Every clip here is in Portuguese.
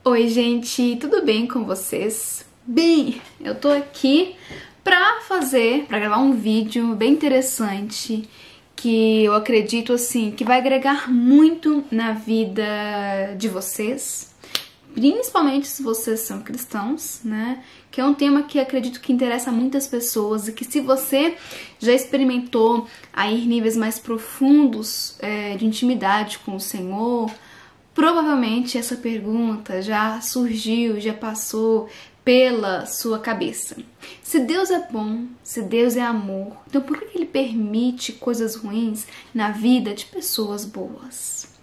Oi gente, tudo bem com vocês? Bem, eu tô aqui pra gravar um vídeo bem interessante que eu acredito assim que vai agregar muito na vida de vocês, principalmente se vocês são cristãos, né? Que é um tema que acredito que interessa a muitas pessoas e que se você já experimentou aí níveis mais profundos de intimidade com o Senhor, provavelmente essa pergunta já surgiu, já passou pela sua cabeça. Se Deus é bom, se Deus é amor, então por que Ele permite coisas ruins na vida de pessoas boas?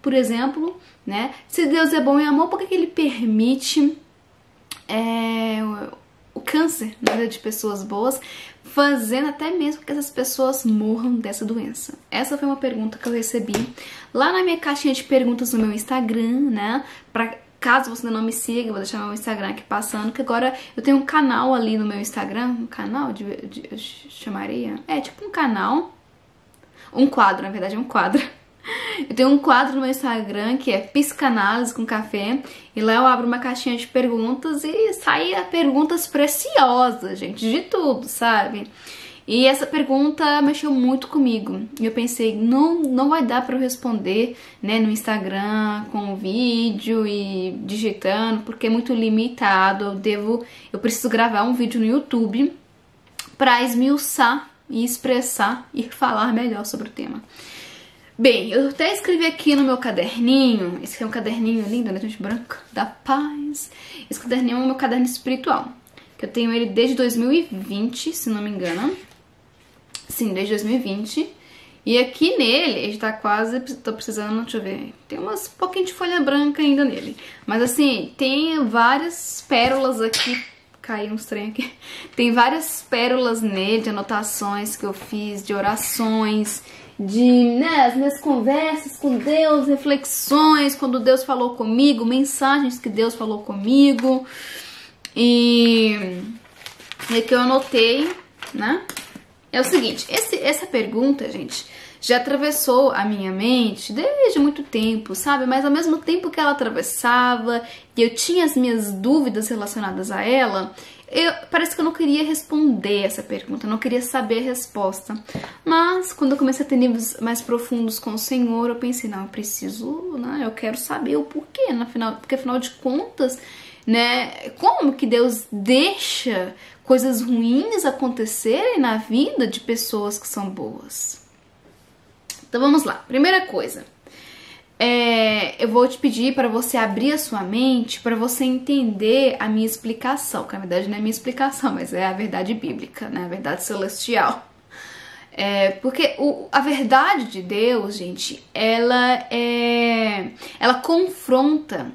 Por exemplo, né? Se Deus é bom e amor, por que Ele permite o câncer na vida de pessoas boas, fazendo até mesmo que essas pessoas morram dessa doença? Essa foi uma pergunta que eu recebi lá na minha caixinha de perguntas no meu Instagram, né? Caso você ainda não me siga, eu vou deixar meu Instagram aqui passando, que agora eu tenho um canal ali no meu Instagram, um canal eu chamaria? É tipo um canal, um quadro, na verdade é um quadro. Eu tenho um quadro no meu Instagram que é Psicanálise com Café, e lá eu abro uma caixinha de perguntas e saem perguntas preciosas, gente, de tudo, sabe? E essa pergunta mexeu muito comigo. E eu pensei, não vai dar pra eu responder, né, no Instagram com o vídeo e digitando, porque é muito limitado. Eu preciso gravar um vídeo no YouTube pra esmiuçar e expressar e falar melhor sobre o tema. Bem, eu até escrevi aqui no meu caderninho, esse aqui é um caderninho lindo, né, gente, branco, da paz. Esse caderninho é o meu caderno espiritual, que eu tenho ele desde 2020, se não me engano. Sim, desde 2020. E aqui nele, ele tá quase, tô precisando, deixa eu ver, tem umas pouquinho de folha branca ainda nele. Mas assim, tem várias pérolas aqui, caiu uns trem aqui. Tem várias pérolas nele, de anotações que eu fiz, de orações, as minhas conversas com Deus, reflexões, quando Deus falou comigo, mensagens que Deus falou comigo. E aqui eu anotei, né? É o seguinte, essa pergunta, gente, já atravessou a minha mente desde muito tempo, sabe? Mas ao mesmo tempo que ela atravessava e eu tinha as minhas dúvidas relacionadas a ela, parece que eu não queria responder essa pergunta, eu não queria saber a resposta. Mas quando eu comecei a ter níveis mais profundos com o Senhor, eu pensei, não, eu preciso, né? Eu quero saber o porquê, porque afinal de contas, né? Como que Deus deixa coisas ruins acontecerem na vida de pessoas que são boas? Então vamos lá. Primeira coisa, eu vou te pedir para você abrir a sua mente para você entender a minha explicação, que na verdade não é minha explicação, mas é a verdade bíblica, né? A verdade celestial. Porque a verdade de Deus, gente, ela confronta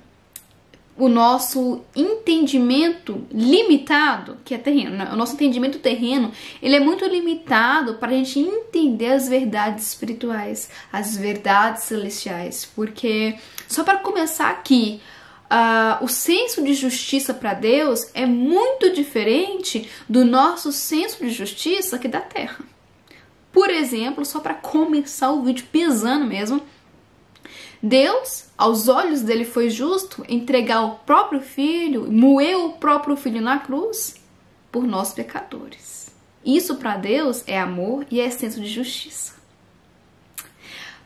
o nosso entendimento limitado, que é terreno, né? O nosso entendimento terreno, ele é muito limitado para a gente entender as verdades espirituais, as verdades celestiais, porque, só para começar aqui, o senso de justiça para Deus é muito diferente do nosso senso de justiça aqui da Terra. Por exemplo, só para começar o vídeo pesando mesmo, Deus, aos olhos dele, foi justo entregar o próprio filho, moer o próprio filho na cruz por nós pecadores. Isso para Deus é amor e é senso de justiça.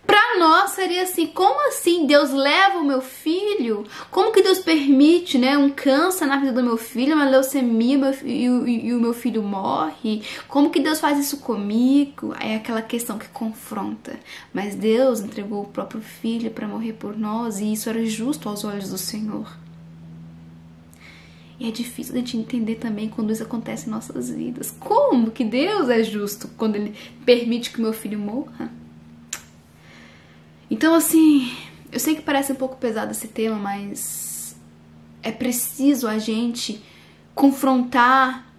Para nós seria assim, como assim Deus leva o meu filho? Como que Deus permite, né, um câncer na vida do meu filho, uma leucemia e o meu filho morre? Como que Deus faz isso comigo? É aquela questão que confronta. Mas Deus entregou o próprio filho para morrer por nós e isso era justo aos olhos do Senhor. E é difícil a gente entender também quando isso acontece em nossas vidas. Como que Deus é justo quando Ele permite que o meu filho morra? Então, assim, eu sei que parece um pouco pesado esse tema, mas é preciso a gente confrontar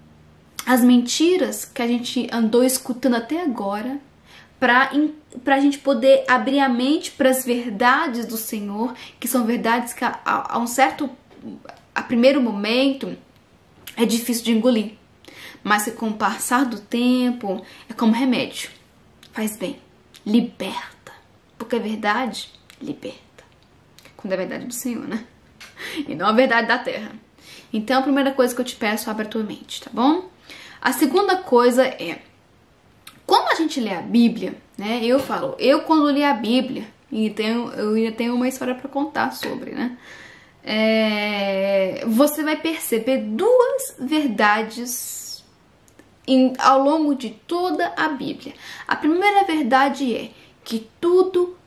as mentiras que a gente andou escutando até agora para a gente poder abrir a mente para as verdades do Senhor, que são verdades que a primeiro momento é difícil de engolir, mas que com o passar do tempo é como remédio, faz bem, liberta. Porque a verdade liberta. Quando é a verdade do Senhor, né? e não a verdade da terra. Então, a primeira coisa que eu te peço, abre a tua mente, tá bom? A segunda coisa é, quando a gente lê a Bíblia, né? Eu quando li a Bíblia, eu ainda tenho uma história para contar sobre, né? Você vai perceber duas verdades ao longo de toda a Bíblia. A primeira verdade é que tudo,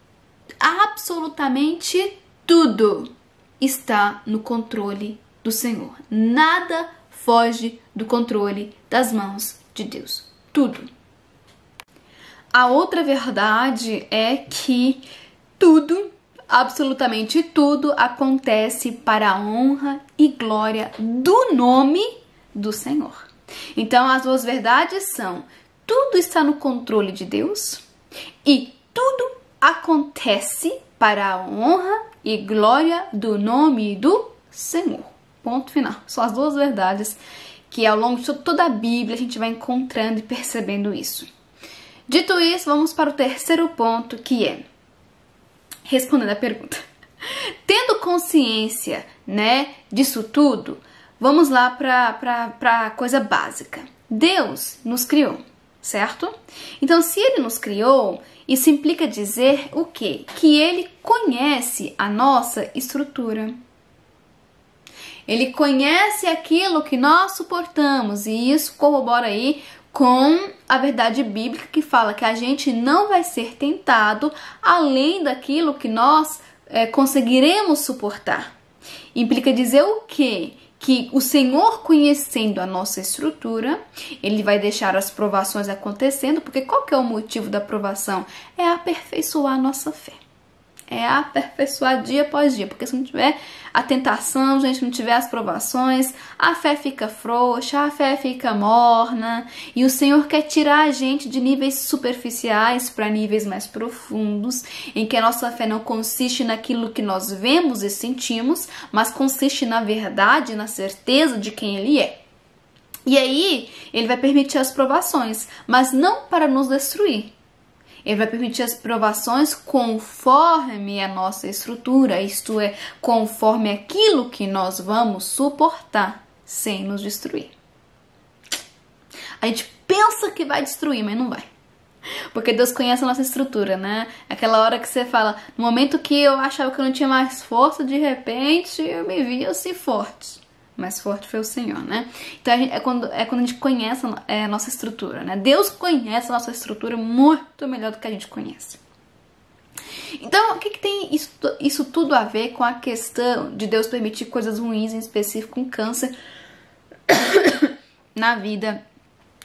absolutamente tudo, está no controle do Senhor. Nada foge do controle das mãos de Deus. Tudo. A outra verdade é que tudo, absolutamente tudo, acontece para a honra e glória do nome do Senhor. Então, as duas verdades são: tudo está no controle de Deus e tudo acontece para a honra e glória do nome do Senhor. Ponto final. São as duas verdades que ao longo de toda a Bíblia a gente vai encontrando e percebendo isso. Dito isso, vamos para o terceiro ponto, que é respondendo a pergunta. Tendo consciência, né, disso tudo, vamos lá para coisa básica. Deus nos criou, certo? Então, se Ele nos criou, isso implica dizer o quê? Que Ele conhece a nossa estrutura. Ele conhece aquilo que nós suportamos, e isso corrobora aí com a verdade bíblica que fala que a gente não vai ser tentado além daquilo que nós conseguiremos suportar. Implica dizer o quê? Que o Senhor, conhecendo a nossa estrutura, Ele vai deixar as provações acontecendo, porque qual que é o motivo da provação? É aperfeiçoar a nossa fé. É aperfeiçoar dia após dia, porque se não tiver a tentação, gente, não tiver as provações, a fé fica frouxa, a fé fica morna, e o Senhor quer tirar a gente de níveis superficiais para níveis mais profundos, em que a nossa fé não consiste naquilo que nós vemos e sentimos, mas consiste na verdade, na certeza de quem Ele é. E aí, Ele vai permitir as provações, mas não para nos destruir. Ele vai permitir as provações conforme a nossa estrutura, isto é, conforme aquilo que nós vamos suportar sem nos destruir. A gente pensa que vai destruir, mas não vai. Porque Deus conhece a nossa estrutura, né? Aquela hora que você fala, no momento que eu achava que eu não tinha mais força, de repente eu me vi assim forte. Mais forte foi o Senhor, né? Então é quando a gente conhece a nossa estrutura, né? Deus conhece a nossa estrutura muito melhor do que a gente conhece. Então, o que tem isso tudo a ver com a questão de Deus permitir coisas ruins, em específico um câncer, na vida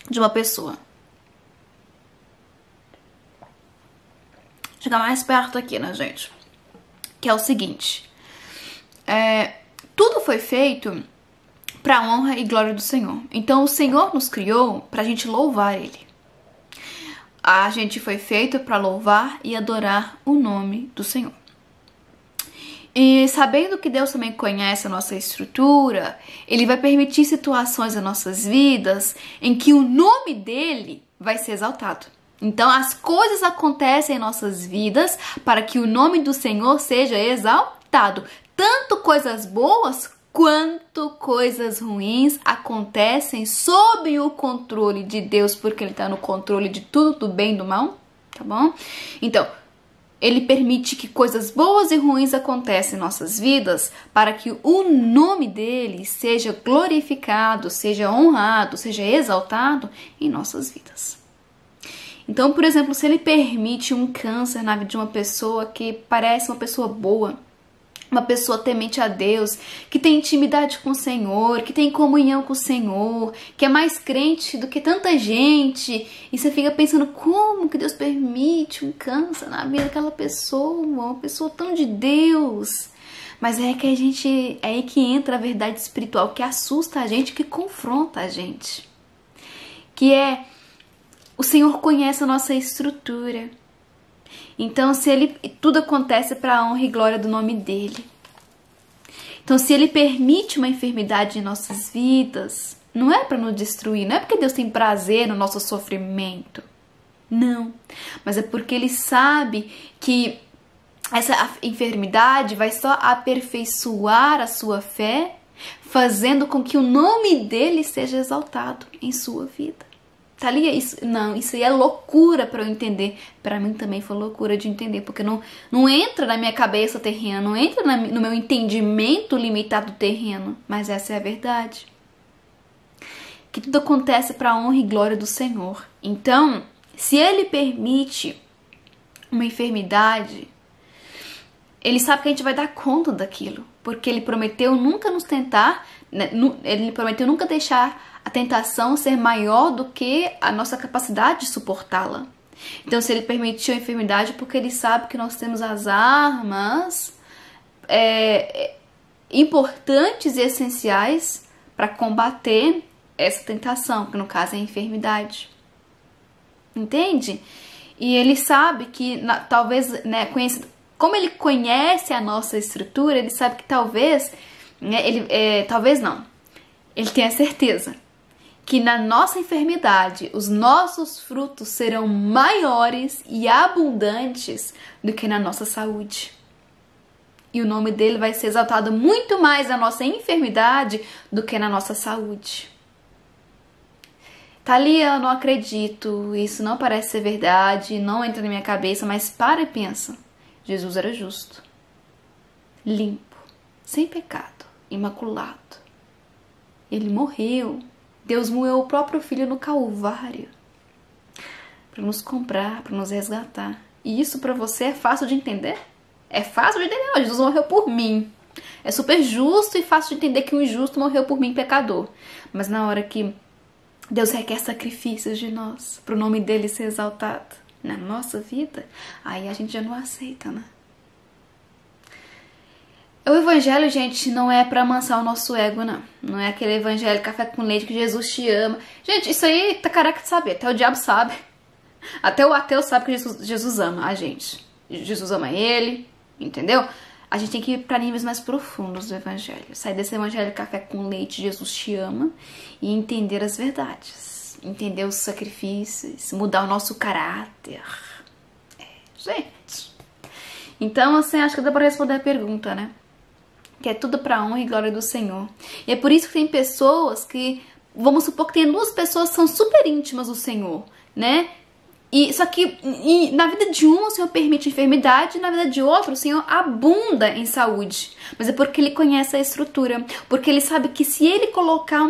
de uma pessoa? Chegar mais perto aqui, né, gente? Que é o seguinte. Tudo foi feito para a honra e glória do Senhor. Então, o Senhor nos criou para a gente louvar Ele. A gente foi feito para louvar e adorar o nome do Senhor. E sabendo que Deus também conhece a nossa estrutura, Ele vai permitir situações nas nossas vidas em que o nome dEle vai ser exaltado. Então, as coisas acontecem em nossas vidas para que o nome do Senhor seja exaltado. Tanto coisas boas quanto coisas ruins acontecem sob o controle de Deus, porque Ele está no controle de tudo, do bem e do mal, tá bom? Então, Ele permite que coisas boas e ruins aconteçam em nossas vidas para que o nome dEle seja glorificado, seja honrado, seja exaltado em nossas vidas. Então, por exemplo, se Ele permite um câncer na vida de uma pessoa que parece uma pessoa boa, uma pessoa temente a Deus, que tem intimidade com o Senhor, que tem comunhão com o Senhor, que é mais crente do que tanta gente, e você fica pensando, como que Deus permite um câncer na vida daquela pessoa, uma pessoa tão de Deus? Mas é aí que entra a verdade espiritual, que assusta a gente, que confronta a gente. Que é, o Senhor conhece a nossa estrutura. Então, tudo acontece para a honra e glória do nome dEle. Então, se Ele permite uma enfermidade em nossas vidas, não é para nos destruir, não é porque Deus tem prazer no nosso sofrimento. Não, mas é porque Ele sabe que essa enfermidade vai só aperfeiçoar a sua fé, fazendo com que o nome dele seja exaltado em sua vida. Thalia, isso aí é loucura para eu entender. Para mim também foi loucura de entender, porque não entra na minha cabeça terrena, não entra no meu entendimento limitado terreno, mas essa é a verdade. Que tudo acontece para a honra e glória do Senhor. Então, se ele permite uma enfermidade, ele sabe que a gente vai dar conta daquilo, porque ele prometeu nunca nos tentar, né? Ele prometeu nunca deixar a tentação ser maior do que a nossa capacidade de suportá-la. Então, se ele permitiu a enfermidade, porque ele sabe que nós temos as armas importantes e essenciais para combater essa tentação, que no caso é a enfermidade. Entende? E ele sabe que talvez, né, como ele conhece a nossa estrutura, ele sabe que talvez, né, talvez não, ele tem a certeza que na nossa enfermidade os nossos frutos serão maiores e abundantes do que na nossa saúde. E o nome dele vai ser exaltado muito mais na nossa enfermidade do que na nossa saúde. Thalia, eu não acredito, isso não parece ser verdade, não entra na minha cabeça, mas para e pensa. Jesus era justo, limpo, sem pecado, imaculado. Ele morreu. Deus moeu o próprio Filho no Calvário para nos comprar, para nos resgatar. E isso para você é fácil de entender? É fácil de entender. Jesus morreu por mim. É super justo e fácil de entender que um injusto morreu por mim, pecador. Mas na hora que Deus requer sacrifícios de nós, para o nome dele ser exaltado na nossa vida, aí a gente já não aceita, né? O evangelho, gente, não é pra amansar o nosso ego, não. Não é aquele evangelho café com leite que Jesus te ama. Gente, isso aí tá careca de saber. Até o diabo sabe. Até o ateu sabe que Jesus ama a gente. Jesus ama ele, entendeu? A gente tem que ir pra níveis mais profundos do evangelho. Sair desse evangelho café com leite, Jesus te ama, e entender as verdades. Entender os sacrifícios, mudar o nosso caráter. Gente. Então, assim, acho que dá pra responder a pergunta, né? Que é tudo pra honra e glória do Senhor. E é por isso que tem pessoas que, vamos supor que tem duas pessoas que são super íntimas do Senhor, né? Só que na vida de uma o Senhor permite enfermidade, e na vida de outro o Senhor abunda em saúde. Mas é porque ele conhece a estrutura, porque ele sabe que se ele colocar,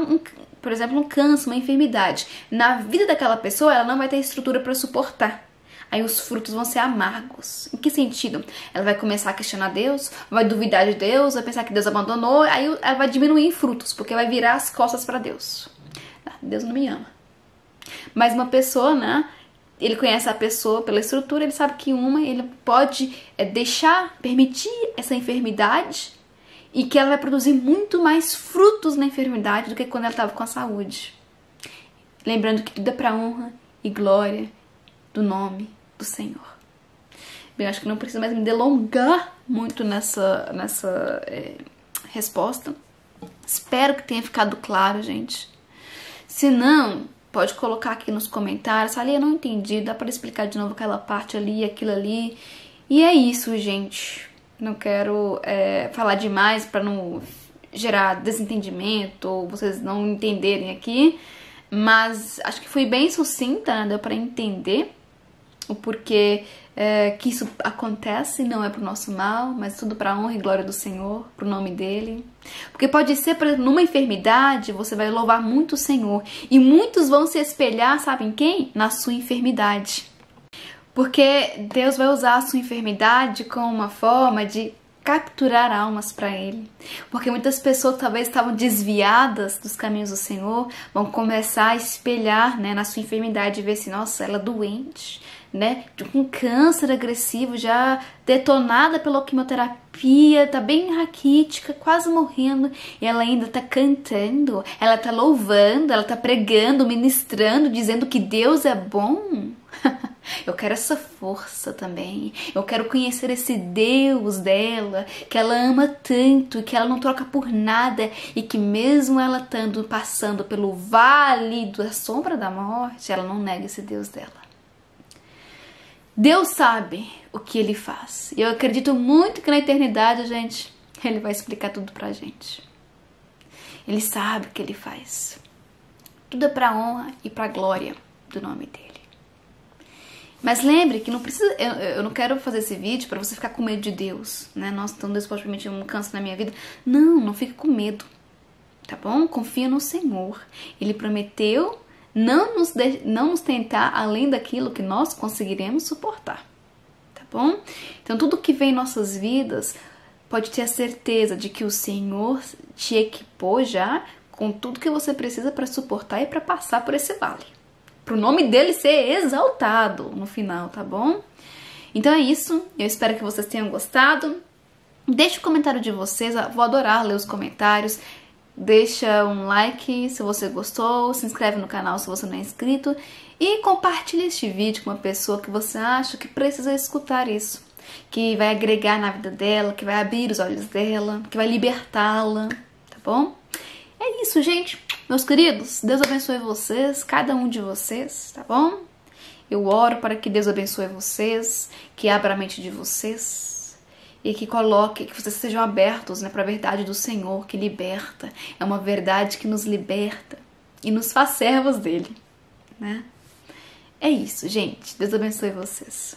por exemplo, um câncer, uma enfermidade, na vida daquela pessoa, ela não vai ter estrutura para suportar. Aí os frutos vão ser amargos. Em que sentido? Ela vai começar a questionar Deus, vai duvidar de Deus, vai pensar que Deus abandonou, aí ela vai diminuir em frutos, porque vai virar as costas para Deus. Deus não me ama. Mas uma pessoa, né? Ele conhece a pessoa pela estrutura, ele sabe que ele pode permitir essa enfermidade e que ela vai produzir muito mais frutos na enfermidade do que quando ela estava com a saúde. Lembrando que tudo é para honra e glória do nome do Senhor. Bem, acho que não preciso mais me delongar muito nessa resposta. Espero que tenha ficado claro, gente. Se não, pode colocar aqui nos comentários. Ali eu não entendi, dá para explicar de novo aquela parte ali, aquilo ali. E é isso, gente. Não quero falar demais para não gerar desentendimento ou vocês não entenderem aqui. Mas acho que fui bem sucinta, né? Deu para entender o porquê que isso acontece, não é pro nosso mal, mas tudo pra honra e glória do Senhor, pro nome dele. Porque pode ser, por exemplo, numa enfermidade, você vai louvar muito o Senhor, e muitos vão se espelhar, sabe em quem? Na sua enfermidade. Porque Deus vai usar a sua enfermidade como uma forma de capturar almas para ele. Porque muitas pessoas talvez estavam desviadas dos caminhos do Senhor, vão começar a espelhar, né, na sua enfermidade e ver assim, nossa, ela é doente, né, com câncer agressivo, já detonada pela quimioterapia, tá bem raquítica, quase morrendo, e ela ainda tá cantando, ela tá louvando, ela tá pregando, ministrando, dizendo que Deus é bom. Eu quero essa força também. Eu quero conhecer esse Deus dela, que ela ama tanto, que ela não troca por nada, e que mesmo ela passando pelo vale da sombra da morte, ela não nega esse Deus dela. Deus sabe o que Ele faz. E eu acredito muito que na eternidade, gente, Ele vai explicar tudo pra gente. Ele sabe o que Ele faz. Tudo é pra honra e pra glória do nome dEle. Mas lembre que não precisa, eu não quero fazer esse vídeo pra você ficar com medo de Deus, né? Nossa, então Deus pode permitir um câncer na minha vida. Não fique com medo, tá bom? Confia no Senhor. Ele prometeu não nos tentar além daquilo que nós conseguiremos suportar, tá bom? Então tudo que vem em nossas vidas, pode ter a certeza de que o Senhor te equipou já com tudo que você precisa para suportar e para passar por esse vale. Para o nome dele ser exaltado no final, tá bom? Então é isso, eu espero que vocês tenham gostado. Deixe o comentário de vocês, eu vou adorar ler os comentários. Deixa um like se você gostou, se inscreve no canal se você não é inscrito e compartilhe este vídeo com uma pessoa que você acha que precisa escutar isso, que vai agregar na vida dela, que vai abrir os olhos dela, que vai libertá-la, tá bom? É isso, gente. Meus queridos, Deus abençoe vocês, cada um de vocês, tá bom? Eu oro para que Deus abençoe vocês, que abra a mente de vocês e que coloque, que vocês sejam abertos, né, para a verdade do Senhor que liberta. É uma verdade que nos liberta e nos faz servos dele, né? É isso, gente. Deus abençoe vocês.